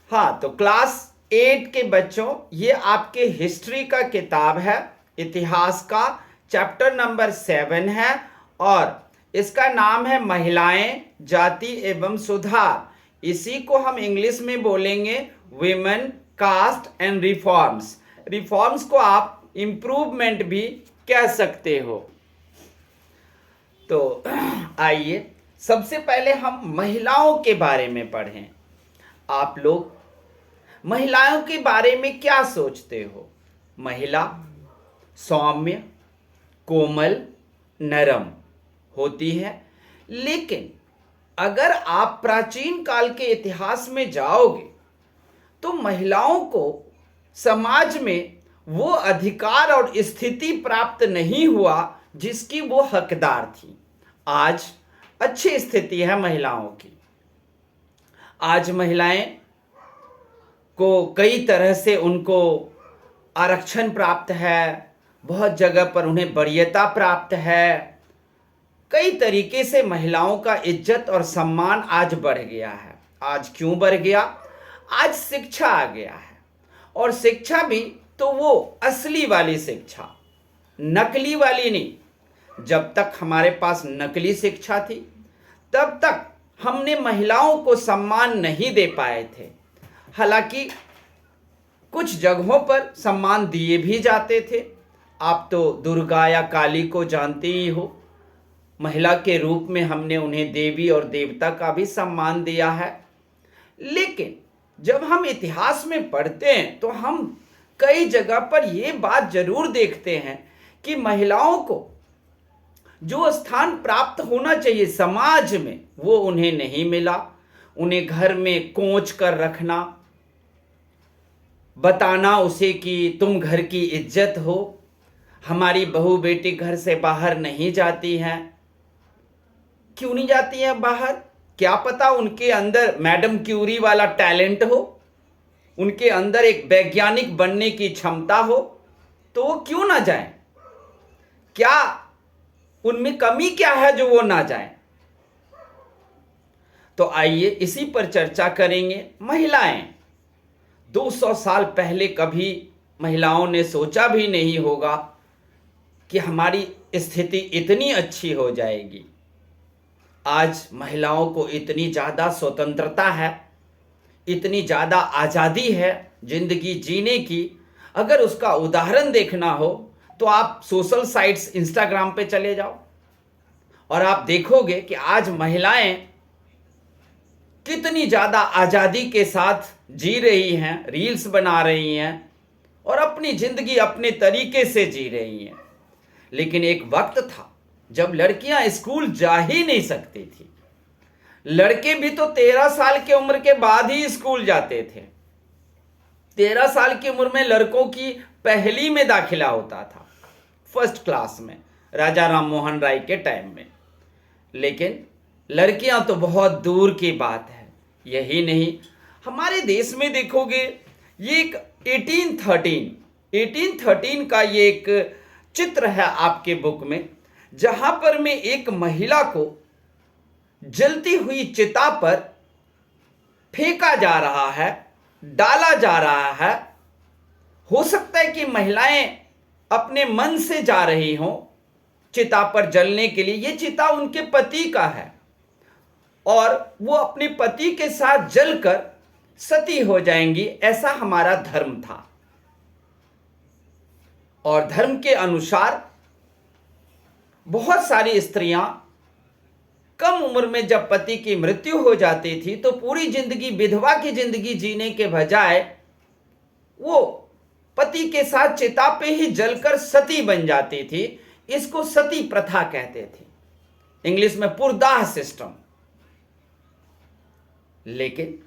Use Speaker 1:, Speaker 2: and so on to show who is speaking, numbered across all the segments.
Speaker 1: हाँ, तो क्लास 8 के बच्चों, ये आपके हिस्ट्री का किताब है, इतिहास का चैप्टर नंबर 7 है और इसका नाम है महिलाएं, जाति एवं सुधार। इसी को हम इंग्लिश में बोलेंगे women, caste and reforms. Reforms को आप इम्प्रूवमेंट भी कह सकते हो। तो आइए सबसे पहले हम महिलाओं के बारे में पढ़ें। आप लोग महिलाओं के बारे में क्या सोचते हो? महिला सौम्य, कोमल, नरम होती है, लेकिन अगर आप प्राचीन काल के इतिहास में जाओगे तो महिलाओं को समाज में वो अधिकार और स्थिति प्राप्त नहीं हुआ जिसकी वो हकदार थी। आज अच्छी स्थिति है महिलाओं की। आज महिलाएं को कई तरह से उनको आरक्षण प्राप्त है, बहुत जगह पर उन्हें वरीयता प्राप्त है। कई तरीके से महिलाओं का इज्जत और सम्मान आज बढ़ गया है। आज क्यों बढ़ गया? आज शिक्षा आ गया है, और शिक्षा भी तो वो असली वाली शिक्षा, नकली वाली नहीं। जब तक हमारे पास नकली शिक्षा थी तब तक हमने महिलाओं को सम्मान नहीं दे पाए थे। हालांकि कुछ जगहों पर सम्मान दिए भी जाते थे। आप तो दुर्गा या काली को जानते ही हो, महिला के रूप में हमने उन्हें देवी और देवता का भी सम्मान दिया है। लेकिन जब हम इतिहास में पढ़ते हैं तो हम कई जगह पर यह बात जरूर देखते हैं कि महिलाओं को जो स्थान प्राप्त होना चाहिए समाज में वो उन्हें नहीं मिला। उन्हें घर में कोंच कर रखना, बताना उसे कि तुम घर की इज्जत हो, हमारी बहू बेटी घर से बाहर नहीं जाती हैं। क्यों नहीं जाती हैं बाहर? क्या पता उनके अंदर मैडम क्यूरी वाला टैलेंट हो, उनके अंदर एक वैज्ञानिक बनने की क्षमता हो, तो वो क्यों ना जाएं? क्या उनमें कमी क्या है जो वो ना जाएं? तो आइए इसी पर चर्चा करेंगे। महिलाएं 200 साल पहले कभी महिलाओं ने सोचा भी नहीं होगा कि हमारी स्थिति इतनी अच्छी हो जाएगी। आज महिलाओं को इतनी ज़्यादा स्वतंत्रता है, इतनी ज़्यादा आज़ादी है जिंदगी जीने की। अगर उसका उदाहरण देखना हो तो आप सोशल साइट्स इंस्टाग्राम पे चले जाओ और आप देखोगे कि आज महिलाएं कितनी ज़्यादा आज़ादी के साथ जी रही हैं, रील्स बना रही हैं और अपनी ज़िंदगी अपने तरीके से जी रही हैं। लेकिन एक वक्त था जब लड़कियां स्कूल जा ही नहीं सकती थी। लड़के भी तो 13 साल की उम्र के बाद ही स्कूल जाते थे। 13 साल की उम्र में लड़कों की पहली में दाखिला होता था, फर्स्ट क्लास में, राजा राम मोहन राय के टाइम में। लेकिन लड़कियां तो बहुत दूर की बात है। यही नहीं, हमारे देश में देखोगे ये एक 1813 का ये एक चित्र है आपके बुक में, जहां पर में एक महिला को जलती हुई चिता पर फेंका जा रहा है, डाला जा रहा है। हो सकता है कि महिलाएं अपने मन से जा रही हों चिता पर जलने के लिए। ये चिता उनके पति का है और वो अपने पति के साथ जलकर सती हो जाएंगी, ऐसा हमारा धर्म था। और धर्म के अनुसार बहुत सारी स्त्रियां कम उम्र में जब पति की मृत्यु हो जाती थी तो पूरी जिंदगी विधवा की जिंदगी जीने के बजाय वो पति के साथ चिता पे ही जलकर सती बन जाती थी। इसको सती प्रथा कहते थे, इंग्लिश में पुरदाह सिस्टम। लेकिन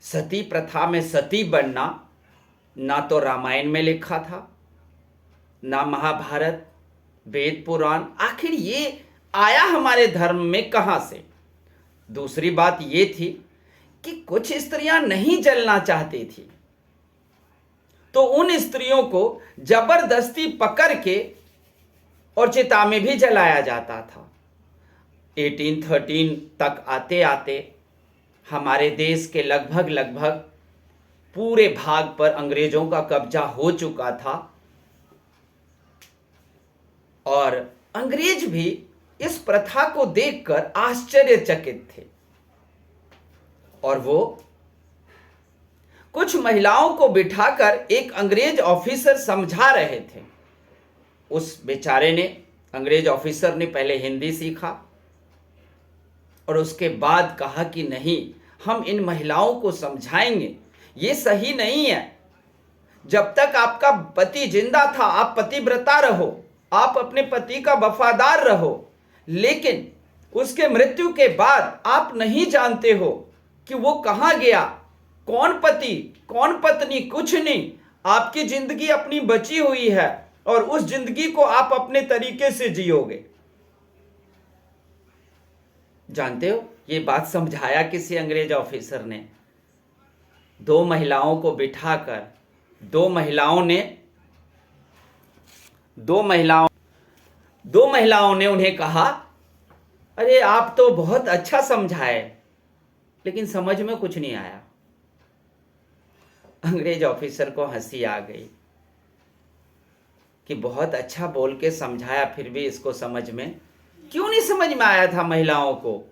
Speaker 1: सती प्रथा में सती बनना ना तो रामायण में लिखा था, ना महाभारत, वेद पुराण। आखिर ये आया हमारे धर्म में कहां से? दूसरी बात ये थी कि कुछ स्त्रियां नहीं जलना चाहती थी, तो उन स्त्रियों को जबरदस्ती पकड़ के और चिता में भी जलाया जाता था। 1813 तक आते आते हमारे देश के लगभग लगभग पूरे भाग पर अंग्रेजों का कब्जा हो चुका था और अंग्रेज भी इस प्रथा को देखकर आश्चर्यचकित थे और वो कुछ महिलाओं को बिठाकर एक अंग्रेज ऑफिसर समझा रहे थे। उस बेचारे ने, अंग्रेज ऑफिसर ने पहले हिंदी सीखा और उसके बाद कहा कि नहीं, हम इन महिलाओं को समझाएंगे, ये सही नहीं है। जब तक आपका पति जिंदा था आप पतिव्रता रहो, आप अपने पति का वफादार रहो, लेकिन उसके मृत्यु के बाद आप नहीं जानते हो कि वो कहां गया, कौन पति कौन पत्नी, कुछ नहीं। आपकी जिंदगी अपनी बची हुई है और उस जिंदगी को आप अपने तरीके से जियोगे। जानते हो, ये बात समझाया किसी अंग्रेज ऑफिसर ने। दो महिलाओं को बिठाकर दो महिलाओं ने उन्हें कहा, अरे आप तो बहुत अच्छा समझाए, लेकिन समझ में कुछ नहीं आया। अंग्रेज ऑफिसर को हंसी आ गई कि बहुत अच्छा बोल के समझाया, फिर भी इसको समझ में क्यों नहीं समझ में आया था महिलाओं को।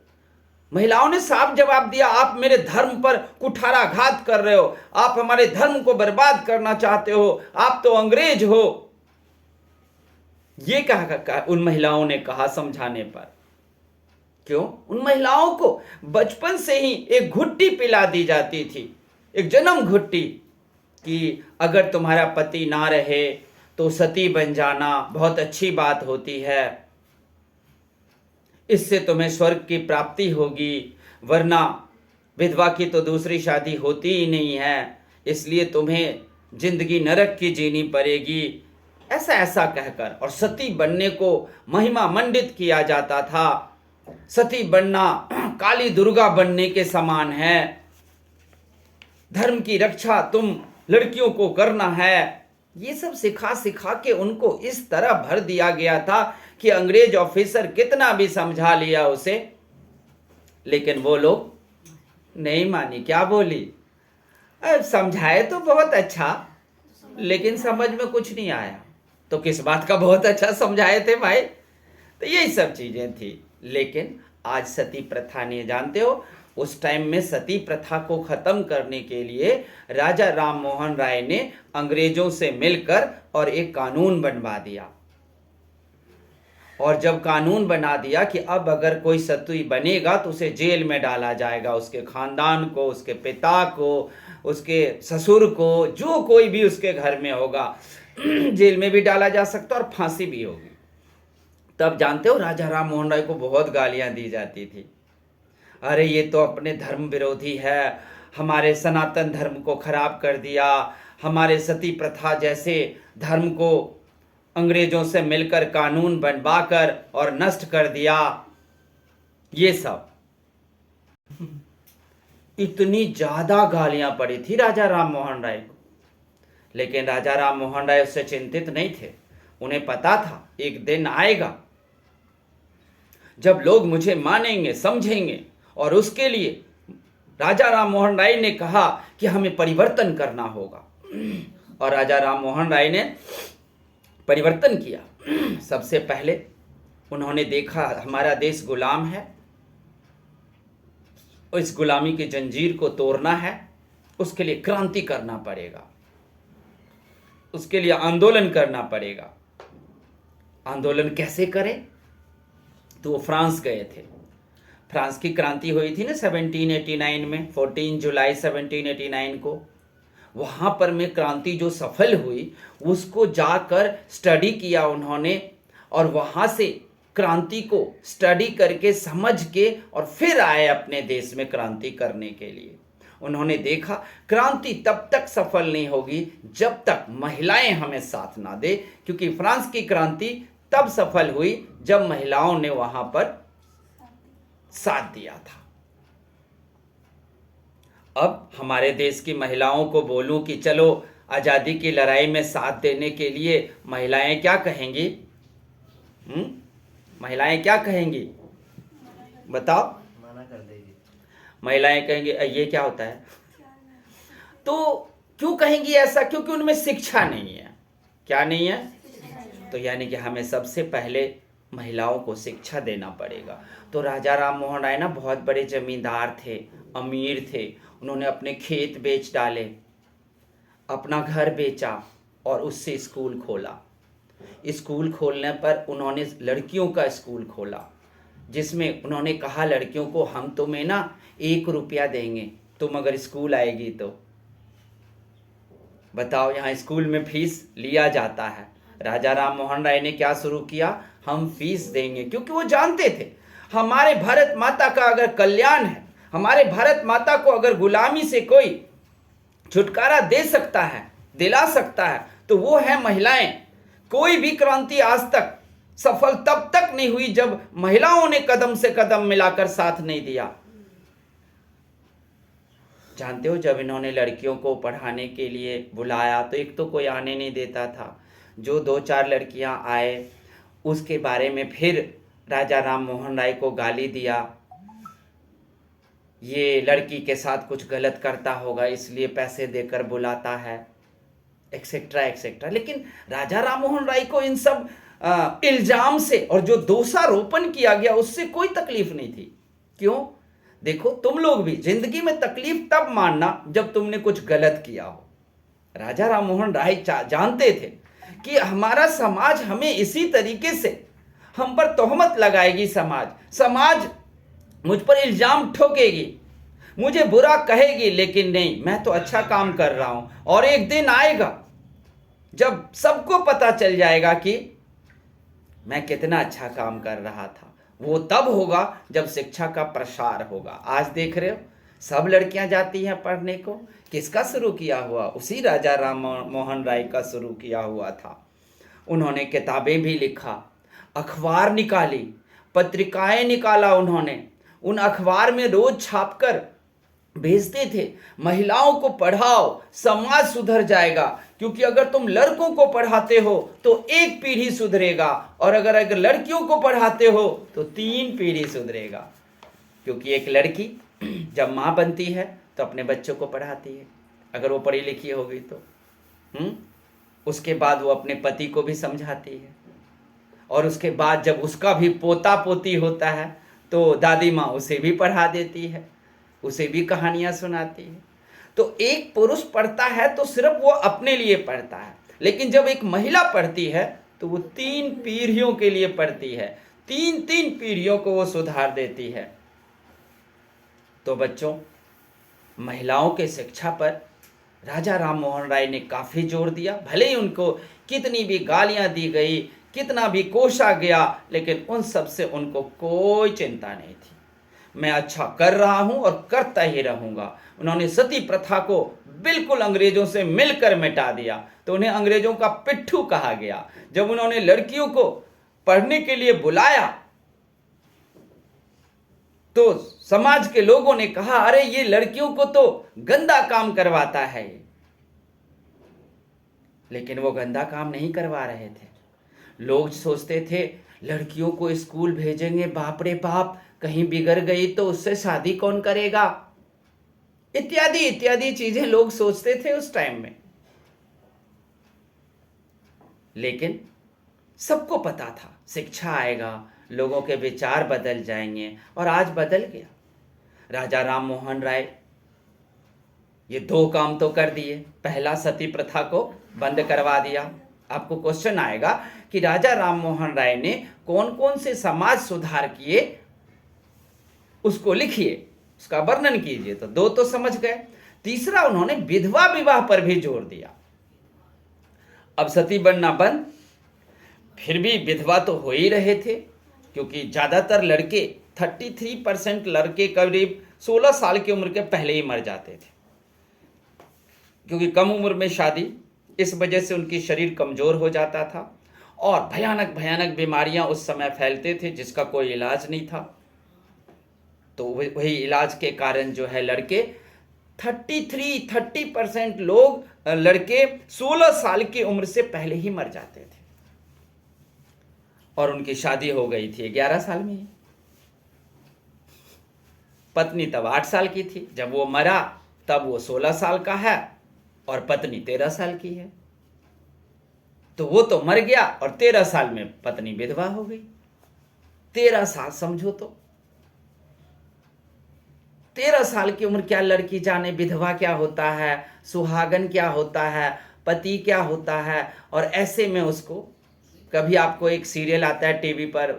Speaker 1: महिलाओं ने साफ जवाब दिया, आप मेरे धर्म पर कुठाराघात कर रहे हो, आप हमारे धर्म को बर्बाद करना चाहते हो, आप तो अंग्रेज हो। ये कहा उन महिलाओं ने कहा समझाने पर। क्यों? उन महिलाओं को बचपन से ही एक घुट्टी पिला दी जाती थी, एक जन्म घुट्टी, कि अगर तुम्हारा पति ना रहे तो सती बन जाना बहुत अच्छी बात होती है, इससे तुम्हें स्वर्ग की प्राप्ति होगी, वरना विधवा की तो दूसरी शादी होती ही नहीं है, इसलिए तुम्हें जिंदगी नरक की जीनी पड़ेगी, ऐसा ऐसा कहकर। और सती बनने को महिमा मंडित किया जाता था। सती बनना काली दुर्गा बनने के समान है, धर्म की रक्षा तुम लड़कियों को करना है। ये सब सिखा सिखा के उनको इस तरह भर दिया गया था कि अंग्रेज ऑफिसर कितना भी समझा लिया उसे, लेकिन वो लोग नहीं मानी। क्या बोली? समझाए तो बहुत अच्छा, लेकिन समझ में कुछ नहीं आया। तो किस बात का बहुत अच्छा समझाए थे भाई? तो यही सब चीजें थी। लेकिन आज सती प्रथा नहीं, जानते हो, उस टाइम में सती प्रथा को खत्म करने के लिए राजा राम मोहन राय ने अंग्रेजों से मिलकर और एक कानून बनवा दिया। और जब कानून बना दिया कि अब अगर कोई सती बनेगा तो उसे जेल में डाला जाएगा, उसके खानदान को, उसके पिता को, उसके ससुर को, जो कोई भी उसके घर में होगा जेल में भी डाला जा सकता और फांसी भी होगी। तब जानते हो राजा राम मोहन राय को बहुत गालियां दी जाती थी, अरे ये तो अपने धर्म विरोधी है, हमारे सनातन धर्म को खराब कर दिया, हमारे सती प्रथा जैसे धर्म को अंग्रेजों से मिलकर कानून बनवाकर और नष्ट कर दिया। ये सब इतनी ज्यादा गालियां पड़ी थी राजा राम मोहन राय को, लेकिन राजा राम मोहन राय उससे चिंतित नहीं थे। उन्हें पता था एक दिन आएगा जब लोग मुझे मानेंगे, समझेंगे, और उसके लिए राजा राम मोहन राय ने कहा कि हमें परिवर्तन करना होगा। और राजा राम मोहन राय ने परिवर्तन किया। सबसे पहले उन्होंने देखा हमारा देश गुलाम है, और इस गुलामी की जंजीर को तोड़ना है, उसके लिए क्रांति करना पड़ेगा, उसके लिए आंदोलन करना पड़ेगा। आंदोलन कैसे करें? तो वो फ्रांस गए थे। फ्रांस की क्रांति हुई थी ना 1789 में, 14 जुलाई 1789 को। वहाँ पर में क्रांति जो सफल हुई उसको जाकर स्टडी किया उन्होंने, और वहाँ से क्रांति को स्टडी करके समझ के और फिर आए अपने देश में क्रांति करने के लिए। उन्होंने देखा क्रांति तब तक सफल नहीं होगी जब तक महिलाएं हमें साथ ना दे, क्योंकि फ्रांस की क्रांति तब सफल हुई जब महिलाओं ने वहां पर साथ दिया था। अब हमारे देश की महिलाओं को बोलूं कि चलो आजादी की लड़ाई में साथ देने के लिए, महिलाएं क्या कहेंगी? महिलाएं क्या कहेंगी? बताओ।
Speaker 2: मना कर देगी।
Speaker 1: महिलाएं कहेंगी ये क्या होता है? तो क्यों कहेंगी ऐसा? क्योंकि उनमें शिक्षा नहीं है। क्या नहीं है? तो यानी कि हमें सबसे पहले महिलाओं को शिक्षा देना पड़ेगा। तो राजा राम मोहन राय ना बहुत बड़े जमींदार थे, अमीर थे। उन्होंने अपने खेत बेच डाले, अपना घर बेचा और उससे स्कूल खोला। स्कूल खोलने पर उन्होंने लड़कियों का स्कूल खोला, जिसमें उन्होंने कहा लड़कियों को हम तुम्हें ना 1 रुपया देंगे तुम अगर स्कूल आएगी तो। बताओ, यहाँ स्कूल में फीस लिया जाता है। राजा राम मोहन राय ने क्या शुरू किया? हम फीस देंगे, क्योंकि वो जानते थे हमारे भारत माता का अगर कल्याण है, हमारे भारत माता को अगर गुलामी से कोई छुटकारा दे सकता है, दिला सकता है, तो वो है महिलाएं। कोई भी क्रांति आज तक सफल तब तक नहीं हुई जब महिलाओं ने कदम से कदम मिलाकर साथ नहीं दिया। जानते हो, जब इन्होंने लड़कियों को पढ़ाने के लिए बुलाया तो एक तो कोई आने नहीं देता था। जो 2-4 लड़कियां आए उसके बारे में फिर राजा राम मोहन राय को गाली दिया, ये लड़की के साथ कुछ गलत करता होगा इसलिए पैसे देकर बुलाता है, एक्सेट्रा एक्सेट्रा। लेकिन राजा राम मोहन राय को इन सब इल्जाम से और जो दोषारोपण किया गया उससे कोई तकलीफ नहीं थी। क्यों? देखो, तुम लोग भी जिंदगी में तकलीफ तब मानना जब तुमने कुछ गलत किया हो। राजा राम मोहन राय जानते थे कि हमारा समाज हमें इसी तरीके से हम पर तोहमत लगाएगी, समाज मुझ पर इल्जाम ठोकेगी, मुझे बुरा कहेगी, लेकिन नहीं, मैं तो अच्छा काम कर रहा हूं। और एक दिन आएगा जब सबको पता चल जाएगा कि मैं कितना अच्छा काम कर रहा था। वो तब होगा जब शिक्षा का प्रसार होगा। आज देख रहे हो सब लड़कियां जाती हैं पढ़ने को। किसका शुरू किया हुआ? उसी राजा राम मोहन राय का शुरू किया हुआ था। उन्होंने किताबें भी लिखा, अखबार निकाली, पत्रिकाएं निकाला उन्होंने। उन अखबार में रोज छापकर भेजते थे, महिलाओं को पढ़ाओ, समाज सुधर जाएगा। क्योंकि अगर तुम लड़कों को पढ़ाते हो तो एक पीढ़ी सुधरेगा, और अगर लड़कियों को पढ़ाते हो तो 3 पीढ़ी सुधरेगा। क्योंकि एक लड़की जब माँ बनती है तो अपने बच्चों को पढ़ाती है, अगर वो पढ़ी लिखी होगी तो। उसके बाद वो अपने पति को भी समझाती है, और उसके बाद जब उसका भी पोता पोती होता है तो दादी माँ उसे भी पढ़ा देती है, उसे भी कहानियां सुनाती है। तो एक पुरुष पढ़ता है तो सिर्फ वो अपने लिए पढ़ता है, लेकिन जब एक महिला पढ़ती है तो वो 3 पीढ़ियों के लिए पढ़ती है, 3 पीढ़ियों को वो सुधार देती है। तो बच्चों, महिलाओं के शिक्षा पर राजा राम मोहन राय ने काफ़ी जोर दिया। भले ही उनको कितनी भी गालियां दी गई, कितना भी कोसा गया, लेकिन उन सब से उनको कोई चिंता नहीं थी। मैं अच्छा कर रहा हूं और करता ही रहूंगा। उन्होंने सती प्रथा को बिल्कुल अंग्रेजों से मिलकर मिटा दिया। तो उन्हें अंग्रेजों का पिट्ठू कहा गया। जब उन्होंने लड़कियों को पढ़ने के लिए बुलाया तो समाज के लोगों ने कहा, अरे ये लड़कियों को तो गंदा काम करवाता है। लेकिन वो गंदा काम नहीं करवा रहे थे। लोग सोचते थे लड़कियों को स्कूल भेजेंगे, बाप रे बाप, कहीं बिगड़ गई तो उससे शादी कौन करेगा, इत्यादि इत्यादि चीजें लोग सोचते थे उस टाइम में। लेकिन सबको पता था शिक्षा आएगा, लोगों के विचार बदल जाएंगे, और आज बदल गया। राजा राम मोहन राय ये 2 काम तो कर दिए। पहला, सती प्रथा को बंद करवा दिया। आपको क्वेश्चन आएगा कि राजा राम मोहन राय ने कौन कौन से समाज सुधार किए, उसको लिखिए, उसका वर्णन कीजिए। तो 2 तो समझ गए। तीसरा, उन्होंने विधवा विवाह पर भी जोर दिया। अब सती बनना बंद, फिर भी विधवा तो हो ही रहे थे, क्योंकि ज्यादातर लड़के 33% लड़के करीब 16 साल की उम्र के पहले ही मर जाते थे, क्योंकि कम उम्र में शादी, इस वजह से उनकी शरीर कमजोर हो जाता था, और भयानक भयानक बीमारियां उस समय फैलते थे जिसका कोई इलाज नहीं था। तो वही इलाज के कारण जो है लड़के 30% लोग लड़के 16 साल की उम्र से पहले ही मर जाते थे, और उनकी शादी हो गई थी 11 साल में ही। पत्नी तब 8 साल की थी, जब वो मरा तब वो 16 साल का है और पत्नी 13 साल की है। तो वो तो मर गया और 13 साल में पत्नी विधवा हो गई। 13 साल समझो तो, 13 साल की उम्र, क्या लड़की जाने विधवा क्या होता है, सुहागन क्या होता है, पति क्या होता है। और ऐसे में उसको, कभी आपको एक सीरियल आता है टीवी पर,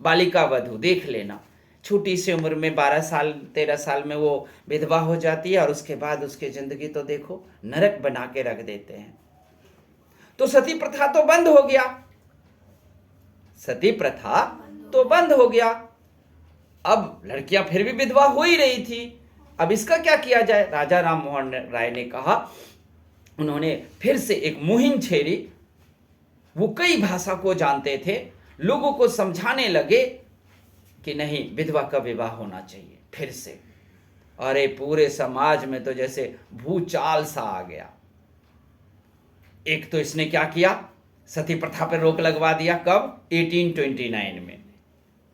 Speaker 1: बालिका वधू, देख लेना, छोटी सी उम्र में 12 साल 13 साल में वो विधवा हो जाती है और उसके बाद उसकी जिंदगी तो देखो नरक बना के रख देते हैं। तो सती प्रथा तो बंद हो गया, सती प्रथा तो बंद हो गया। अब लड़कियां फिर भी विधवा हो ही रही थी, अब इसका क्या किया जाए। राजा राम मोहन राय ने कहा, उन्होंने फिर से एक मुहिम छेड़ी। वो कई भाषा को जानते थे, लोगों को समझाने लगे कि नहीं, विधवा का विवाह होना चाहिए फिर से। अरे पूरे समाज में तो जैसे भूचाल सा आ गया। एक तो इसने क्या किया, सती प्रथा पर रोक लगवा दिया। कब? 1829 में।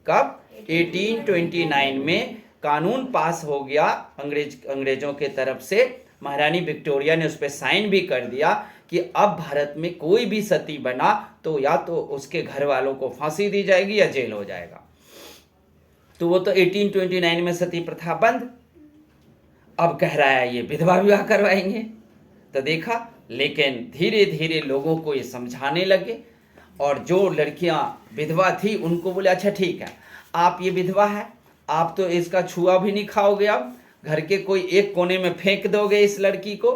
Speaker 1: कब? 1829 में कानून पास हो गया अंग्रेजों के तरफ से। महारानी विक्टोरिया ने उस पर साइन भी कर दिया कि अब भारत में कोई भी सती बना तो या तो उसके घर वालों को फांसी दी जाएगी या जेल हो जाएगा। तो वो तो 1829 में सती प्रथा बंद। अब कह रहा है ये विधवा विवाह करवाएंगे। तो देखा, लेकिन धीरे धीरे लोगों को ये समझाने लगे और जो लड़कियां विधवा थी उनको बोले, अच्छा ठीक है, आप ये विधवा है, आप तो इसका छुआ भी नहीं खाओगे, अब घर के कोई एक कोने में फेंक दोगे इस लड़की को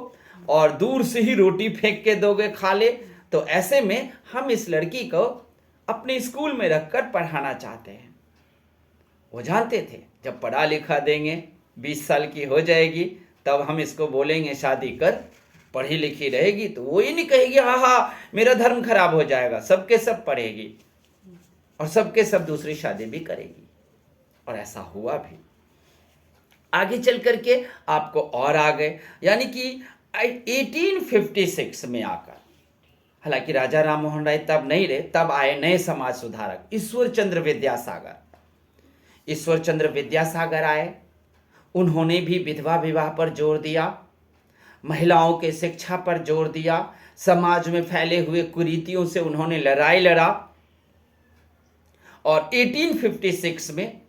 Speaker 1: और दूर से ही रोटी फेंक के दोगे, खा ले। तो ऐसे में हम इस लड़की को अपने स्कूल में रखकर पढ़ाना चाहते हैं। वो जानते थे जब पढ़ा लिखा देंगे, 20 साल की हो जाएगी, तब हम इसको बोलेंगे शादी कर, पढ़ी लिखी रहेगी तो वो ही नहीं कहेगी हाँ हाँ मेरा धर्म खराब हो जाएगा, सबके सब पढ़ेगी और सबके सब दूसरी शादी भी करेगी। और ऐसा हुआ भी। आगे चल करके आपको और आ गए, यानी कि 1856 में आकर, हालांकि राजा राम मोहन राय तब नहीं रहे, तब आए नए समाज सुधारक ईश्वर चंद्र विद्यासागर। ईश्वर चंद्र विद्यासागर आए, उन्होंने भी विधवा विवाह पर जोर दिया, महिलाओं के शिक्षा पर जोर दिया, समाज में फैले हुए कुरीतियों से उन्होंने लड़ाई लड़ा। और 1856 में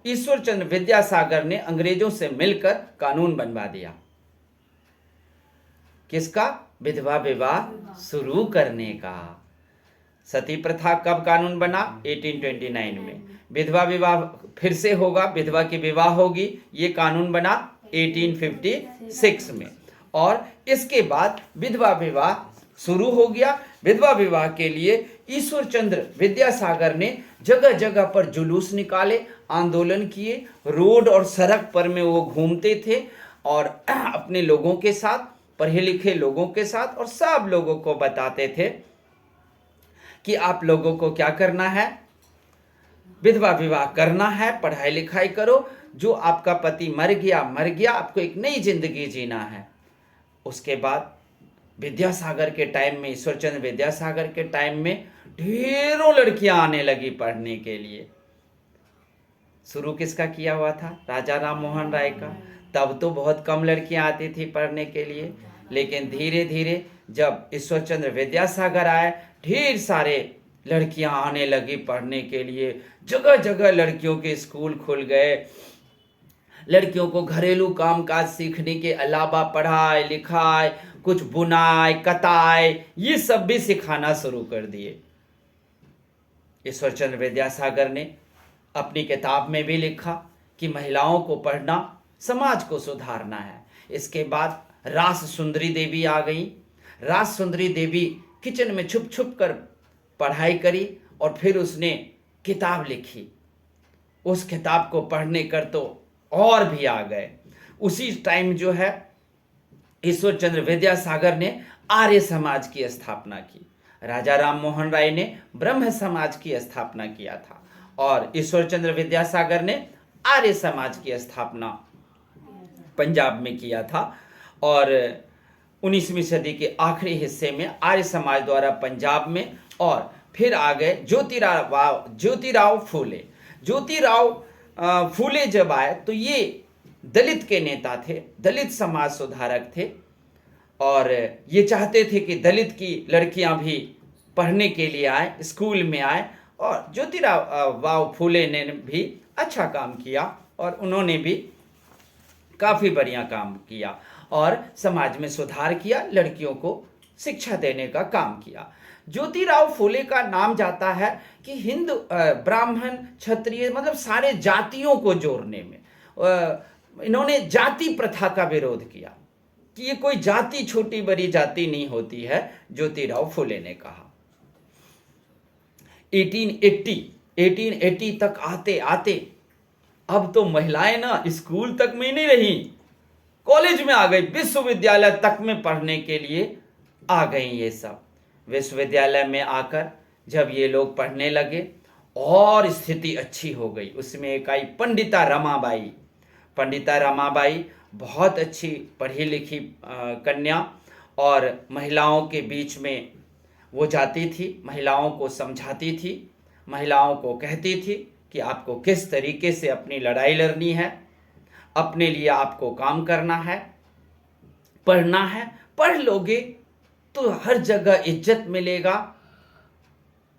Speaker 1: ईश्वर चंद्र विद्यासागर ने अंग्रेजों से मिलकर कानून बनवा दिया। किसका? विधवा विवाह शुरू करने का। सती प्रथा कब कानून बना? 1829 में। विधवा विवाह फिर से होगा, विधवा की विवाह होगी, ये कानून बना 1856 में। और इसके बाद विधवा विवाह शुरू हो गया। विधवा विवाह के लिए ईश्वर चंद्र विद्यासागर ने जगह जगह पर जुलूस निकाले, आंदोलन किए, रोड और सड़क पर में वो घूमते थे और अपने लोगों के साथ, पढ़े लिखे लोगों के साथ, और सब लोगों को बताते थे कि आप लोगों को क्या करना है, विधवा विवाह करना है, पढ़ाई लिखाई करो, जो आपका पति मर गया, आपको एक नई जिंदगी जीना है। उसके बाद विद्यासागर के टाइम में, ईश्वरचंद्र विद्यासागर के टाइम में ढेरों लड़कियां आने लगी पढ़ने के लिए। शुरू किसका किया हुआ था? राजा राम मोहन राय का। तब तो बहुत कम लड़कियां आती थी पढ़ने के लिए, लेकिन धीरे धीरे जब ईश्वरचंद्र विद्यासागर आए, ढेर सारे लड़कियां आने लगी पढ़ने के लिए। जगह जगह लड़कियों के स्कूल खुल गए। लड़कियों को घरेलू कामकाज सीखने के अलावा पढ़ाई लिखाई, कुछ बुनाई कताई, ये सब भी सिखाना शुरू कर दिए। ईश्वरचंद्र विद्यासागर ने अपनी किताब में भी लिखा कि महिलाओं को पढ़ना समाज को सुधारना है। इसके बाद रास सुंदरी देवी आ गई। रास सुंदरी देवी किचन में छुप छुप कर पढ़ाई करी और फिर उसने किताब लिखी। उस किताब को पढ़ने कर तो और भी आ गए। उसी टाइम जो है ईश्वरचंद्र विद्यासागर ने आर्य समाज की स्थापना की। राजा राम मोहन राय ने ब्रह्म समाज की स्थापना किया था और ईश्वरचंद्र विद्यासागर ने आर्य समाज की स्थापना पंजाब में किया था। और 19वीं सदी के आखिरी हिस्से में आर्य समाज द्वारा पंजाब में, और फिर आ गए ज्योतिराव फूले। ज्योतिराव फूले जब आए तो ये दलित के नेता थे, दलित समाज सुधारक थे और ये चाहते थे कि दलित की लड़कियां भी पढ़ने के लिए आए, स्कूल में आए। और ज्योतिराव फूले ने भी अच्छा काम किया और उन्होंने भी काफ़ी बढ़िया काम किया और समाज में सुधार किया, लड़कियों को शिक्षा देने का काम किया। ज्योतिराव फूले का नाम जाता है कि हिंदू ब्राह्मण क्षत्रिय मतलब सारे जातियों को जोड़ने में इन्होंने जाति प्रथा का विरोध किया कि ये कोई जाति छोटी बड़ी जाति नहीं होती है, ज्योतिराव फूले ने कहा। 1880 तक आते आते अब तो महिलाएं ना स्कूल तक में नहीं रही, कॉलेज में आ गई, विश्वविद्यालय तक में पढ़ने के लिए आ गई। ये सब विश्वविद्यालय में आकर जब ये लोग पढ़ने लगे और स्थिति अच्छी हो गई। उसमें एक आई पंडिता रमाबाई। पंडिता रमाबाई बहुत अच्छी पढ़ी लिखी कन्या और महिलाओं के बीच में वो जाती थी, महिलाओं को समझाती थी, महिलाओं को कहती थी कि आपको किस तरीके से अपनी लड़ाई लड़नी है, अपने लिए आपको काम करना है, पढ़ना है, पढ़ लोगे तो हर जगह इज्जत मिलेगा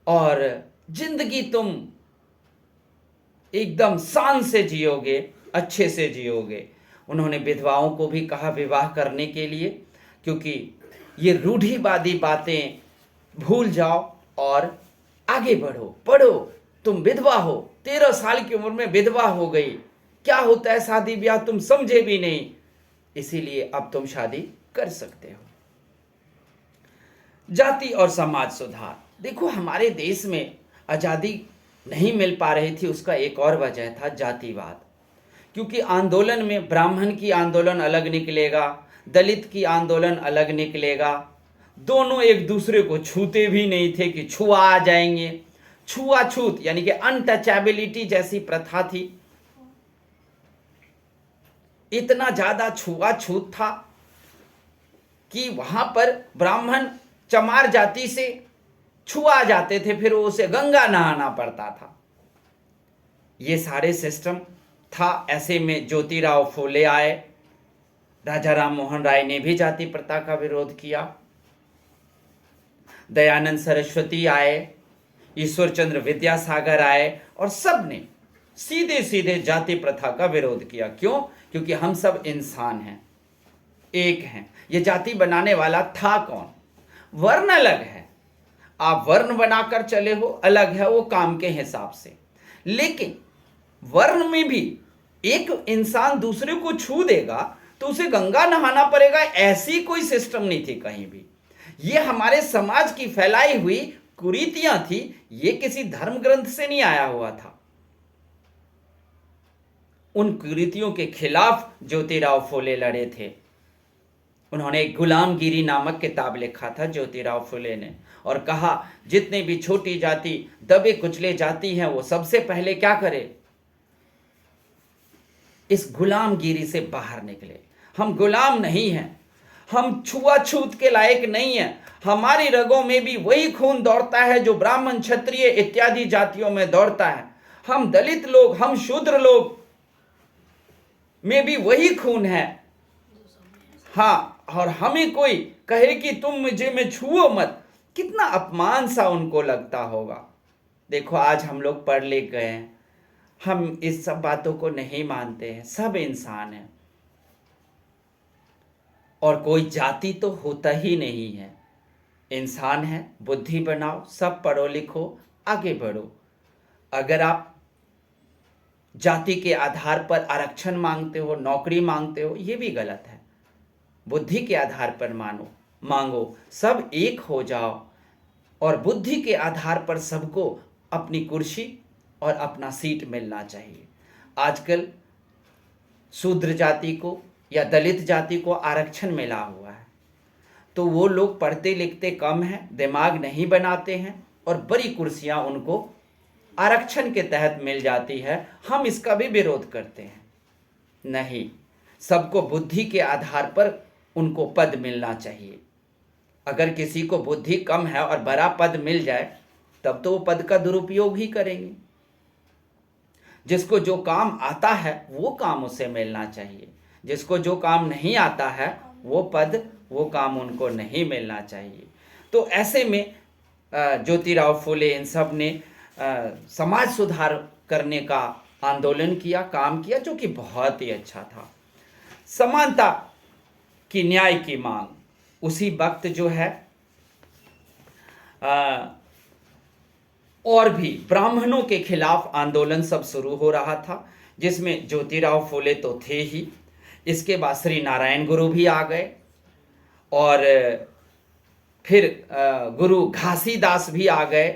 Speaker 1: और जिंदगी तुम एकदम शान से जियोगे, अच्छे से जियोगे। उन्होंने विधवाओं को भी कहा विवाह करने के लिए, क्योंकि ये रूढ़िवादी बातें भूल जाओ और आगे बढ़ो, पढ़ो। तुम विधवा हो, 13 साल की उम्र में विधवा हो गई, क्या होता है शादी ब्याह तुम समझे भी नहीं, इसीलिए अब तुम शादी कर सकते हो। जाति और समाज सुधार, देखो हमारे देश में आज़ादी नहीं मिल पा रही थी, उसका एक और वजह था जातिवाद। क्योंकि आंदोलन में ब्राह्मण की आंदोलन अलग निकलेगा, दलित की आंदोलन अलग निकलेगा, दोनों एक दूसरे को छूते भी नहीं थे कि छुआ आ जाएंगे। छुआछूत यानी कि अनटचेबिलिटी जैसी प्रथा थी, इतना ज्यादा छुआछूत था कि वहां पर ब्राह्मण चमार जाति से छुआ जाते थे, फिर उसे गंगा नहाना पड़ता था। ये सारे सिस्टम था। ऐसे में ज्योतिराव फूले आए, राजा राम मोहन राय ने भी जाति प्रथा का विरोध किया, दयानंद सरस्वती आए, ईश्वर चंद्र विद्यासागर आए और सब ने सीधे सीधे जाति प्रथा का विरोध किया। क्यों? क्योंकि हम सब इंसान हैं, एक हैं। ये जाति बनाने वाला था कौन? वर्ण अलग है, आप वर्ण बनाकर चले हो, अलग है वो काम के हिसाब से, लेकिन वर्ण में भी एक इंसान दूसरे को छू देगा तो उसे गंगा नहाना पड़ेगा, ऐसी कोई सिस्टम नहीं थी कहीं भी। ये हमारे समाज की फैलाई हुई कुरीतियां थी, ये किसी धर्म ग्रंथ से नहीं आया हुआ था। उन कुरीतियों के खिलाफ ज्योतिराव फूले लड़े थे। उन्होंने एक गुलामगिरी नामक किताब लिखा था ज्योतिराव फूले ने, और कहा जितने भी छोटी जाति दबे कुचले जाति हैं वो सबसे पहले क्या करे, इस गुलामगिरी से बाहर निकले। हम गुलाम नहीं हैं, हम छुआछूत के लायक नहीं हैं, हमारी रगों में भी वही खून दौड़ता है जो ब्राह्मण क्षत्रिय इत्यादि जातियों में दौड़ता है। हम दलित लोग, हम शूद्र लोग में भी वही खून है। हाँ, और हमें कोई कहे कि तुम मुझे में छुओ मत, कितना अपमान सा उनको लगता होगा। देखो आज हम लोग पढ़ लिख गए हैं, हम इस सब बातों को नहीं मानते हैं, सब इंसान हैं और कोई जाति तो होता ही नहीं है, इंसान है। बुद्धि बनाओ, सब पढ़ो लिखो, आगे बढ़ो। अगर आप जाति के आधार पर आरक्षण मांगते हो, नौकरी मांगते हो, ये भी गलत है। बुद्धि के आधार पर मांगो, सब एक हो जाओ और बुद्धि के आधार पर सबको अपनी कुर्सी और अपना सीट मिलना चाहिए। आजकल शूद्र जाति को या दलित जाति को आरक्षण मिला हुआ है, तो वो लोग पढ़ते लिखते कम हैं, दिमाग नहीं बनाते हैं और बड़ी कुर्सियां उनको आरक्षण के तहत मिल जाती है। हम इसका भी विरोध करते हैं। नहीं, सबको बुद्धि के आधार पर उनको पद मिलना चाहिए। अगर किसी को बुद्धि कम है और बड़ा पद मिल जाए तब तो वो पद का दुरुपयोग ही करेंगे। जिसको जो काम आता है वो काम उसे मिलना चाहिए, जिसको जो काम नहीं आता है वो पद वो काम उनको नहीं मिलना चाहिए। तो ऐसे में ज्योतिराव फुले इन सब ने समाज सुधार करने का आंदोलन किया, काम किया, जो कि बहुत ही अच्छा था। समानता की न्याय की मांग, उसी वक्त जो है और भी ब्राह्मणों के खिलाफ आंदोलन सब शुरू हो रहा था, जिसमें ज्योतिराव फुले तो थे ही, इसके बाद श्री नारायण गुरु भी आ गए और फिर गुरु घासीदास भी आ गए।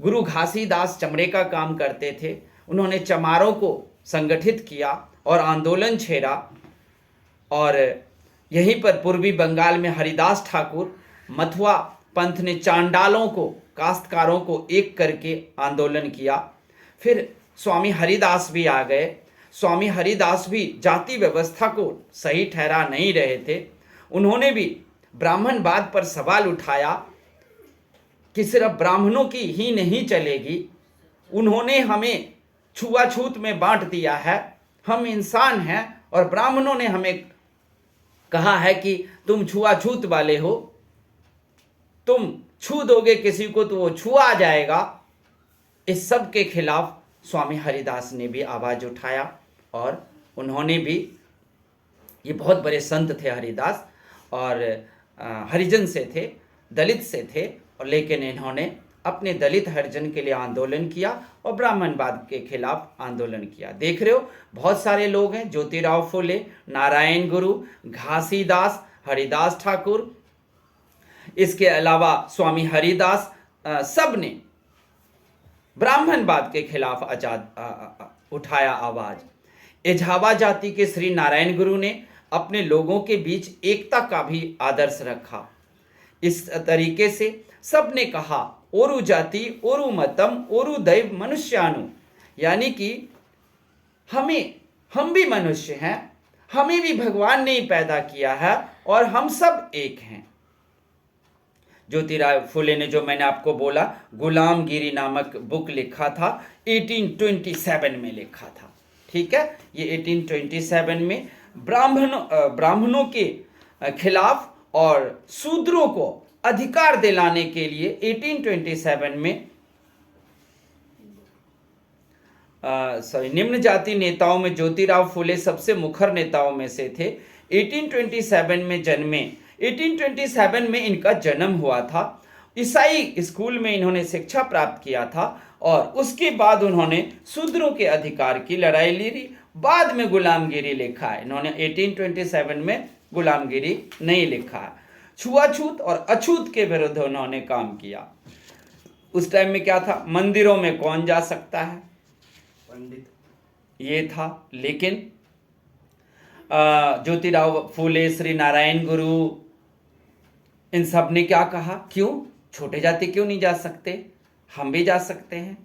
Speaker 1: गुरु घासीदास चमड़े का काम करते थे, उन्होंने चमारों को संगठित किया और आंदोलन छेड़ा। और यहीं पर पूर्वी बंगाल में हरिदास ठाकुर, मथुआ पंथ ने चांडालों को, काश्तकारों को एक करके आंदोलन किया। फिर स्वामी हरिदास भी आ गए। स्वामी हरिदास भी जाति व्यवस्था को सही ठहरा नहीं रहे थे, उन्होंने भी ब्राह्मणवाद पर सवाल उठाया कि सिर्फ ब्राह्मणों की ही नहीं चलेगी, उन्होंने हमें छुआछूत में बांट दिया है, हम इंसान हैं और ब्राह्मणों ने हमें कहा है कि तुम छुआछूत वाले हो, तुम छू दोगे किसी को तो वो छुआ जाएगा। इस सब के खिलाफ स्वामी हरिदास ने भी आवाज उठाया और उन्होंने भी, ये बहुत बड़े संत थे हरिदास, और हरिजन से थे, दलित से थे, और लेकिन इन्होंने अपने दलित हरिजन के लिए आंदोलन किया और ब्राह्मणवाद के खिलाफ आंदोलन किया। देख रहे हो बहुत सारे लोग हैं, ज्योतिराव फुले, नारायण गुरु, घासीदास, हरिदास ठाकुर, इसके अलावा स्वामी हरिदास, सब ने ब्राह्मणवाद के खिलाफ उठाया आवाज। एझावा जाति के श्री नारायण गुरु ने अपने लोगों के बीच एकता का भी आदर्श रखा। इस तरीके से सब ने कहा ओरु जाति ओरु मतम ओरु दैव मनुष्यानु, यानी कि हम भी मनुष्य हैं, हमें भी भगवान ने ही पैदा किया है और हम सब एक हैं। ज्योतिराव फुले ने, जो मैंने आपको बोला, गुलामगिरी नामक बुक लिखा था, 1827 में लिखा था। ठीक है, ये 1827 में ब्राह्मणों के खिलाफ और शूद्रों को अधिकार दिलाने के लिए 1827 में निम्न जाति नेताओं में ज्योतिराव फुले सबसे मुखर नेताओं में से थे। 1827 में जन्मे, 1827 में इनका जन्म हुआ था। ईसाई स्कूल में इन्होंने शिक्षा प्राप्त किया था और उसके बाद उन्होंने शूद्रों के अधिकार की लड़ाई लड़ी। बाद में गुलामगिरी लिखा है, इन्होंने 1827 में गुलामगिरी नहीं लिखा है। छुआछूत और अछूत के विरुद्ध उन्होंने काम किया। उस टाइम में क्या था, मंदिरों में कौन जा सकता है, पंडित, ये था। लेकिन ज्योतिराव फुले, श्री नारायण गुरु, इन सब ने क्या कहा, क्यों छोटे जाति क्यों नहीं जा सकते, हम भी जा सकते हैं,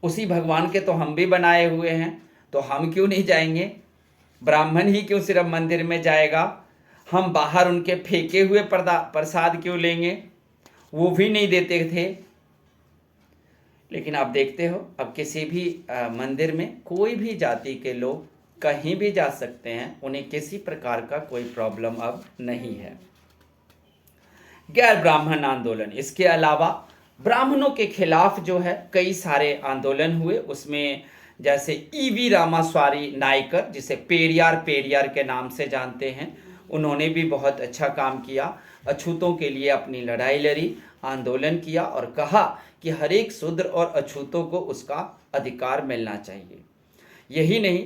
Speaker 1: उसी भगवान के तो हम भी बनाए हुए हैं, तो हम क्यों नहीं जाएंगे, ब्राह्मण ही क्यों सिर्फ मंदिर में जाएगा, हम बाहर उनके फेंके हुए प्रसाद क्यों लेंगे, वो भी नहीं देते थे। लेकिन आप देखते हो अब किसी भी मंदिर में कोई भी जाति के लोग कहीं भी जा सकते हैं, उन्हें किसी प्रकार का कोई प्रॉब्लम अब नहीं है। गैर ब्राह्मण आंदोलन, इसके अलावा ब्राह्मणों के खिलाफ जो है कई सारे आंदोलन हुए। उसमें जैसे ईवी रामास्वामी नायकर, जिसे पेरियार के नाम से जानते हैं, उन्होंने भी बहुत अच्छा काम किया, अछूतों के लिए अपनी लड़ाई लड़ी, आंदोलन किया और कहा कि हर एक शूद्र और अछूतों को उसका अधिकार मिलना चाहिए। यही नहीं,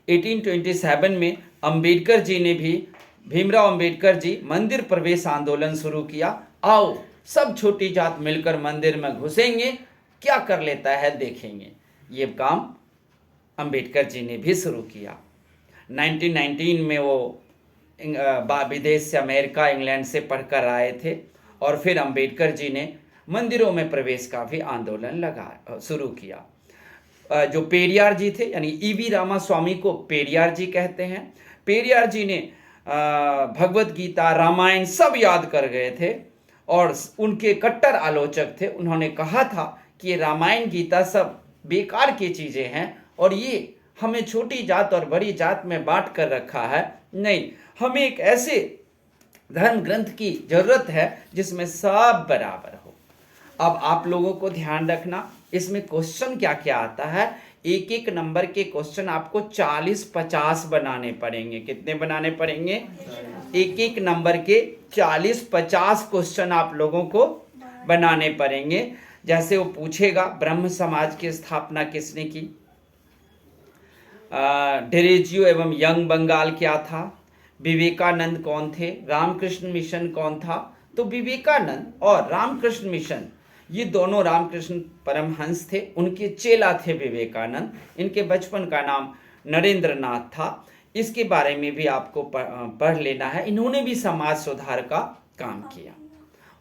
Speaker 1: 1827 में अंबेडकर जी ने भी, भीमराव अंबेडकर जी, मंदिर प्रवेश आंदोलन शुरू किया। आओ सब छोटी जात मिलकर मंदिर में घुसेंगे, क्या कर लेता है देखेंगे। ये काम अंबेडकर जी ने भी शुरू किया। 1919 में वो विदेश से, अमेरिका, इंग्लैंड से पढ़कर आए थे और फिर अंबेडकर जी ने मंदिरों में प्रवेश का भी आंदोलन शुरू किया। जो पेरियार जी थे, यानी ईवी रामास्वामी को पेरियार जी कहते हैं, पेरियार जी ने भगवत गीता, रामायण सब याद कर गए थे और उनके कट्टर आलोचक थे। उन्होंने कहा था कि ये रामायण गीता सब बेकार की चीज़ें हैं और ये हमें छोटी जात और बड़ी जात में बांट कर रखा है। नहीं, हमें एक ऐसे धर्म ग्रंथ की जरूरत है जिसमें सब बराबर हो। अब आप लोगों को ध्यान रखना, इसमें क्वेश्चन क्या क्या आता है। एक एक नंबर के क्वेश्चन आपको 40-50 बनाने पड़ेंगे। कितने बनाने पड़ेंगे? एक एक नंबर के 40-50 क्वेश्चन आप लोगों को बनाने पड़ेंगे। जैसे वो पूछेगा ब्रह्म समाज की स्थापना किसने की, डेरेजियो एवं यंग बंगाल क्या था, विवेकानंद कौन थे, रामकृष्ण मिशन कौन था। तो विवेकानंद और रामकृष्ण मिशन, ये दोनों रामकृष्ण परमहंस थे, उनके चेला थे विवेकानंद। इनके बचपन का नाम नरेंद्र नाथ था। इसके बारे में भी आपको पढ़ लेना है। इन्होंने भी समाज सुधार का काम किया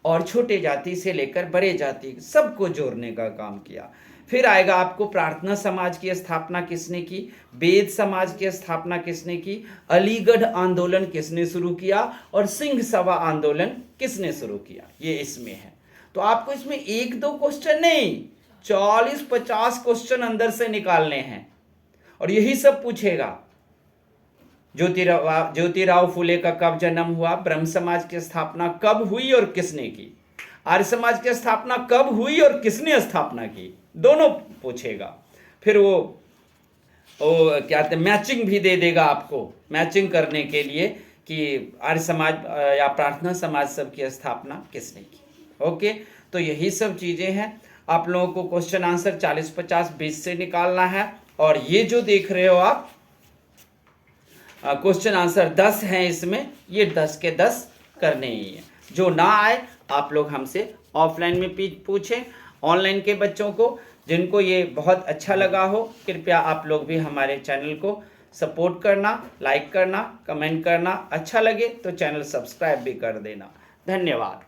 Speaker 1: और छोटे जाति से लेकर बड़े जाति सबको जोड़ने का काम किया। फिर आएगा आपको प्रार्थना समाज की स्थापना किसने की, वेद समाज की स्थापना किसने की, अलीगढ़ आंदोलन किसने शुरू किया और सिंह सभा आंदोलन किसने शुरू किया, ये इसमें है। तो आपको इसमें एक दो क्वेश्चन नहीं, 40-50 क्वेश्चन अंदर से निकालने हैं और यही सब पूछेगा। ज्योतिराव फुले का कब जन्म हुआ, ब्रह्म समाज की स्थापना कब हुई और किसने की, आर्य समाज की स्थापना कब हुई और किसने स्थापना की, दोनों पूछेगा। फिर वो क्या कहते हैं, मैचिंग भी दे देगा आपको, मैचिंग करने के लिए कि आर्य समाज या प्रार्थना समाज सब की स्थापना किसने की। ओके, तो यही सब चीजें हैं। आप लोगों को क्वेश्चन आंसर 40-50-20 से निकालना है। और ये जो देख रहे हो आप क्वेश्चन आंसर 10 हैं इसमें, ये 10 के 10 करने ही है। जो ना आए आप लोग हमसे ऑफलाइन में पूछें। ऑनलाइन के बच्चों को जिनको ये बहुत अच्छा लगा हो, कृपया आप लोग भी हमारे चैनल को सपोर्ट करना, लाइक करना, कमेंट करना। अच्छा लगे तो चैनल सब्सक्राइब भी कर देना। धन्यवाद।